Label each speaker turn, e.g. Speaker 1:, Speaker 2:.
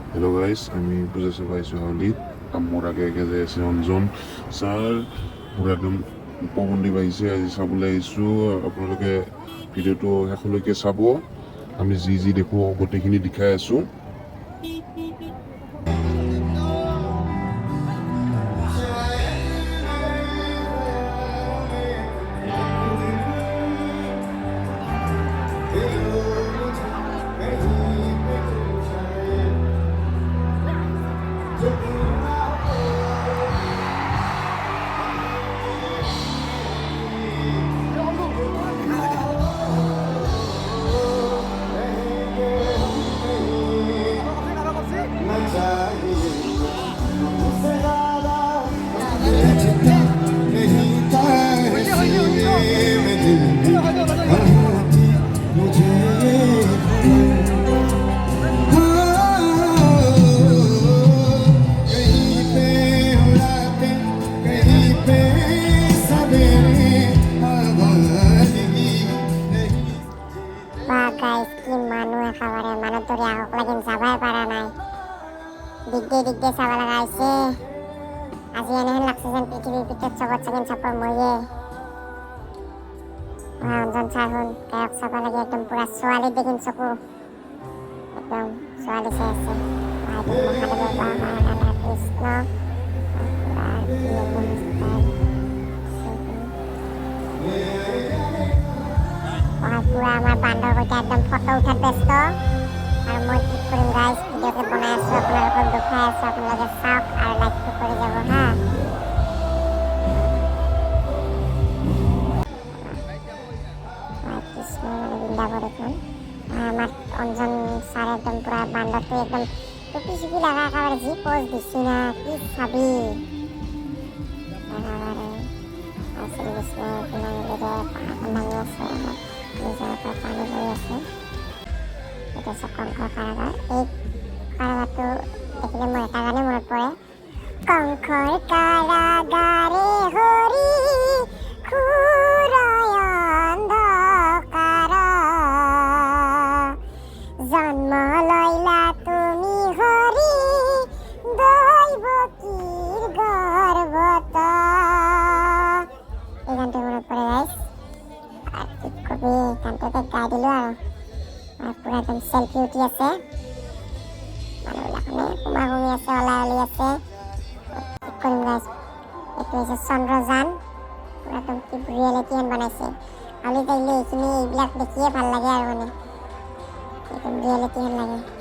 Speaker 1: Hello guys, আমি বুঝাতে পাইছো হলিত মোৰ আগে আগে যে আছে অঞ্জন ছাৰ মোৰ একদম পৱনদীপ আহিছে আজি চাবলৈ আহিছোঁ আপোনালোকে ভিডিঅ'টো শেষলৈকে চাব আমি যি যি দেখোঁ গোটেইখিনি দেখাই আছোঁ
Speaker 2: guys, কি মানুহ একেবাৰে মানুহ ধৰি আহক লাগিন যাবই পৰা নাই দিগদে চাব লগা হৈছে আজি এনেহেন লাগছে যেন পৃথিৱীৰ ভিতৰত চবত চাগিন চাপৰ ময়ে অঞ্জন চাহন গায়ক চাব লাগে একদম পুৰা ছোৱালী দেখিন চকু একদম ছোৱালী চাই আছে মহাদেৱৰ বাবা ৰাধা কৃষ্ণ পুৰা আমাৰ বান্দৰ সৈতে একদম ফটো উঠাত ব্যস্ত আৰু মই কি কৰিম গাইজ ভিডিঅ'কে বনাই আছোঁ আপোনালোকক দেখুৱাই আছোঁ আপোনালোকে চাওক আৰু লাইকটো কৰি যাব হা কৃষ্ণ বৃন্দাবন দেখোন আমাৰ অঞ্জন ছাৰ একদম পুৰা বান্দৰটো একদম টুপি চুপি লগা একেবাৰে যি প'জ দিছি না কি চাবি একেবাৰে কৃষ্ণ কিমান ভাঙি আছে নিজৰ পৰা পানী পৰি আছে এইটো হৈছে কংসৰ কাৰাগাৰ এই কাৰাগাৰটো দেখিলে মোৰ এটা গানে মনত পৰে কংসৰ কাৰাগাৰে হৰি খুৰয় অন্ধকাৰ জন্ম লইলা তুমি হৰি দৈৱকীৰ গৰ্ভত এই গানটো মনত পৰে গাইজ কি কবি গানটোতে গাই দিলোঁ আৰু পুৰা একদম চেল্ফি উঠি আছে মানুহবিলাকনে কুমাকুমি আছে ওলাই ওলি আছে কি কৰিম গাইজ এইটো হৈছে চন্দ্ৰযান পুৰা একদম কি ৰিয়েলিটি হেন বনাইছে আলি যাইলে এইখিনি এইবিলাক দেখিয়ে ভাল লাগে আৰু মানে একদম ৰিয়েলিটি হেন লাগে